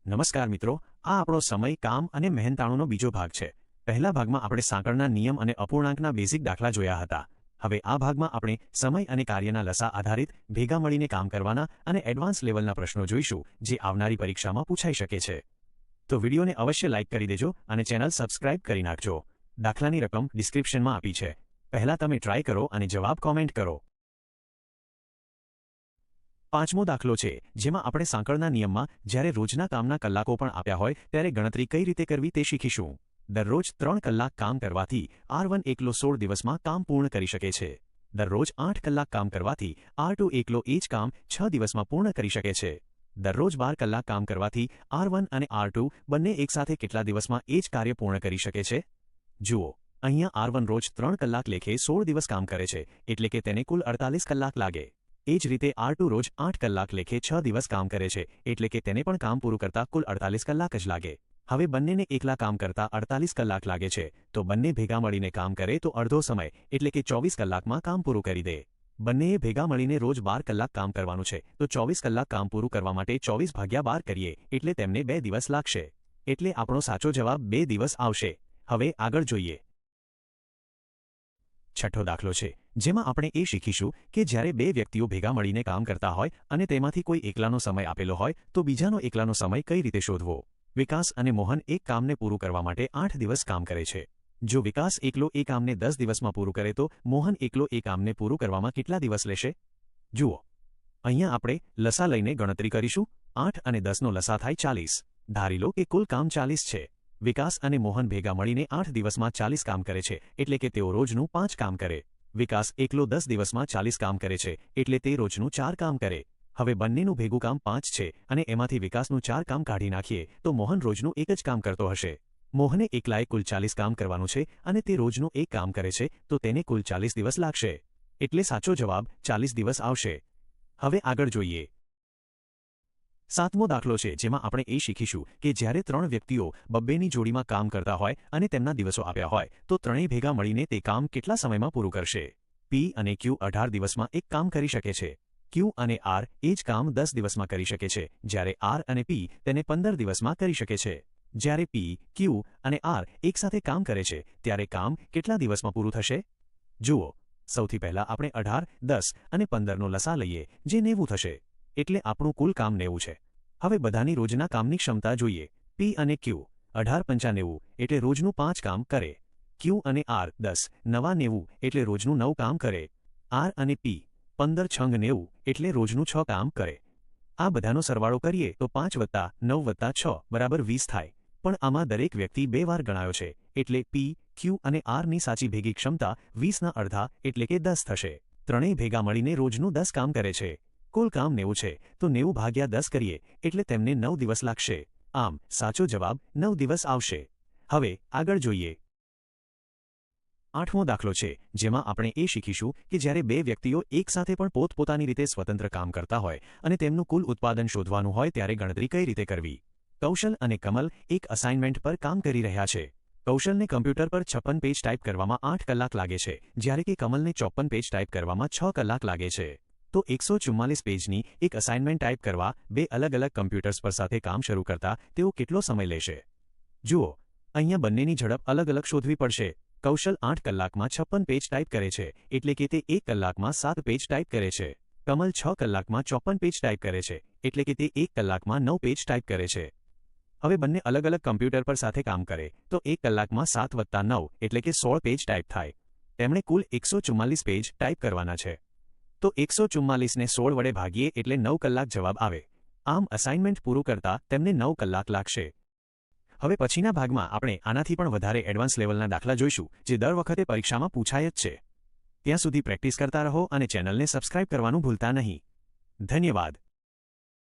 નમસ્કાર મિત્રો, આ આપણો સમય, કામ અને મહેનતાણુનો બીજો ભાગ છે। પહેલા ભાગમાં આપણે સાંકળના નિયમ અને અપૂર્ણાંકના બેઝિક દાખલા જોયા હતા। હવે આ ભાગમાં આપણે સમય અને કાર્યના લસા આધારિત ભેગા મળીને કામ કરવાના અને એડવાન્સ લેવલના પ્રશ્નો જોઈશું, જે આવનારી પરીક્ષામાં પૂછાઈ શકે છે। તો વિડીયોને અવશ્ય લાઇક કરી દેજો અને ચેનલ સબસ્ક્રાઇબ કરી નાખજો। દાખલાની રકમ ડિસ્ક્રિપ્શનમાં આપી છે। પહેલા તમે ટ્રાય કરો અને જવાબ કોમેન્ટ કરો। પાંચમો દાખલો છે, જેમાં આપણે સાંકળના નિયમમાં જ્યારે રોજના કામના કલાકો પણ આપ્યા હોય ત્યારે ગણતરી કઈ રીતે કરવી તે શીખીશું। દરરોજ 3 કલાક કામ કરવાથી R1 એકલો 16 દિવસમાં કામ પૂર્ણ કરી શકે છે। દરરોજ 8 કલાક કામ કરવાથી R2 એકલો એ જ કામ 6 દિવસમાં પૂર્ણ કરી શકે છે। દરરોજ 12 કલાક કામ કરવાથી R1 અને R2 બંને એકસાથે કેટલા દિવસમાં એ જ કાર્ય પૂર્ણ કરી શકે છે? જુઓ, અહીંયા R1 રોજ 3 કલાક લેખે 16 દિવસ કામ કરે છે, એટલે કે તેને કુલ 48 કલાક લાગે। એ જ રીતે R2 રોજ 8 કલાક લેખે 6 દિવસ કામ કરે છે, એટલે કે તેને પણ કામ પૂરું કરતા કુલ 48 કલાક જ લાગે। હવે બંનેને એકલા કામ કરતા 48 કલાક લાગે છે, તો બંને ભેગા મળીને કામ કરે તો અડધો સમય એટલે કે 24 કલાકમાં કામ પૂરું કરી દે। બંનેએ ભેગા મળીને રોજ 12 કલાક કામ કરવાનું છે, તો 24 કલાક કામ પૂરું કરવા માટે 24/12 કરીએ એટલે તેમને 2 દિવસ લાગશે। એટલે આપણો સાચો જવાબ 2 દિવસ આવશે। હવે આગળ જોઈએ। છઠ્ઠો દાખલો છે, જેમાં આપણે એ શીખીશું કે જ્યારે બે વ્યક્તિઓ ભેગા મળીને કામ કરતા હોય અને તેમાંથી કોઈ એકલાનો સમય આપેલો હોય તો બીજાનો એકલાનો સમય કઈ રીતે શોધવો। વિકાસ અને મોહન એક કામને પૂરું કરવા માટે 8 દિવસ કામ કરે છે। જો વિકાસ એકલો એ કામને 10 દિવસમાં પૂરું કરે તો મોહન એકલો એ કામને પૂરું કરવામાં કેટલા દિવસ લેશે? જુઓ, અહીંયા આપણે લસા લઈને ગણતરી કરીશું। 8 અને 10નો લસા થાય 40। ધારી લો કે કુલ કામ 40 છે। વિકાસ અને મોહન ભેગા મળીને 8 દિવસમાં 40 કામ કરે છે, એટલે કે તેઓ રોજનું 5 કામ કરે। વિકાસ એકલો 10 દિવસમાં 40 કામ કરે છે, એટલે તે રોજનું 4 કામ કરે। હવે બંનેનું ભેગું કામ 5 છે અને એમાંથી વિકાસનું 4 કામ કાઢી નાખીએ તો મોહન રોજનું એક જ કામ કરતો હશે। મોહને એકલાએ કુલ 40 કામ કરવાનું છે અને તે રોજનું એક કામ કરે છે, તો તેને કુલ 40 દિવસ લાગશે। એટલે સાચો જવાબ 40 દિવસ આવશે। હવે આગળ જોઈએ। સાતમો દાખલો છે, જેમાં આપણે એ શીખીશું કે જ્યારે 3 વ્યક્તિઓ બબ્બેની જોડીમાં કામ કરતા હોય અને તેમના દિવસો આપ્યા હોય તો ત્રણેય ભેગા મળીને તે કામ કેટલા સમયમાં પૂરું કરશે? P અને Q 18 દિવસમાં એક કામ કરી શકે છે। Q અને R એ જ કામ 10 દિવસમાં કરી શકે છે, જ્યારે R અને P તેને 15 દિવસમાં કરી શકે છે। જ્યારે P, Q અને R એકસાથે કામ કરે છે ત્યારે કામ કેટલા દિવસમાં પૂરું થશે? જુઓ, સૌથી પહેલા આપણે 18, 10 અને 15નો લસા લઈએ, જે 90 થશે। એટલે આપણું કુલ કામ 90 છે। હવે બધાની રોજના કામની ક્ષમતા જોઈએ। P અને Q 18 × 5 90 એટલે રોજનું 5 કામ કરે। Q અને R 10 9 90 એટલે રોજનું 9 કામ કરે। R અને P 15 × 6 90 એટલે રોજનું 6 કામ કરે। આ બધાનો સરવાળો કરીએ તો 5 + 9 + 6 = 20 થાય। પણ આમાં દરેક વ્યક્તિ 2 વાર ગણાયો છે, એટલે P, Q અને R ની સાચી ભેગી ક્ષમતા 20ના અડધા એટલે કે 10 થશે। ત્રણેય ભેગા મળીને રોજનું 10 કામ કરે છે। કુલ કામ 90 છે, તો 90/10 કરીએ એટલે તેમને 9 દિવસ લાગશે। આમ સાચો જવાબ 9 દિવસ આવશે। હવે આગળ જોઈએ। આઠમો દાખલો છે, જેમાં આપણે એ શીખીશું કે જ્યારે બે વ્યક્તિઓ એકસાથે પણ પોતપોતાની રીતે સ્વતંત્ર કામ કરતા હોય અને તેમનું કુલ ઉત્પાદન શોધવાનું હોય ત્યારે ગણતરી કઈ રીતે કરવી। કૌશલ અને કમલ એક અસાઇનમેન્ટ પર કામ કરી રહ્યા છે। કૌશલને કમ્પ્યુટર પર 56 પેજ ટાઈપ કરવામાં 8 કલાક લાગે છે, જ્યારે કે કમલને 54 પેજ ટાઈપ કરવામાં 6 કલાક લાગે છે। તો 144 પેજની એક અસાઇનમેન્ટ ટાઈપ કરવા બે અલગ અલગ કમ્પ્યુટર્સ પર સાથે કામ શરૂ કરતા તેઓ કેટલો સમય લેશે? જુઓ, અહીંયા બંનેની ઝડપ અલગ અલગ શોધવી પડશે। કૌશલ 8 કલાકમાં 56 પેજ ટાઈપ કરે છે, એટલે કે તે 1 કલાકમાં 7 પેજ ટાઈપ કરે છે। કમલ 6 કલાકમાં 54 પેજ ટાઈપ કરે છે, એટલે કે તે 1 કલાકમાં 9 પેજ ટાઈપ કરે છે। હવે બંને અલગ અલગ કમ્પ્યુટર પર સાથે કામ કરે તો 1 કલાકમાં 7 + 9 એટલે કે 16 પેજ ટાઈપ થાય। તેમણે કુલ 144 પેજ ટાઈપ કરવાના છે। તો 144ને 16 વડે ભાગીએ એટલે 9 કલાક જવાબ આવે। આમ અસાઇનમેન્ટ પૂરું કરતા તેમને 9 કલાક લાગશે। હવે પછીના ભાગમાં આપણે આનાથી પણ વધારે એડવાન્સ લેવલના દાખલા જોઈશું, જે દર વખતે પરીક્ષામાં પૂછાય જ છે। ત્યાં સુધી પ્રેક્ટિસ કરતા રહો અને ચેનલને સબસ્ક્રાઇબ કરવાનું ભૂલતા નહીં। ધન્યવાદ।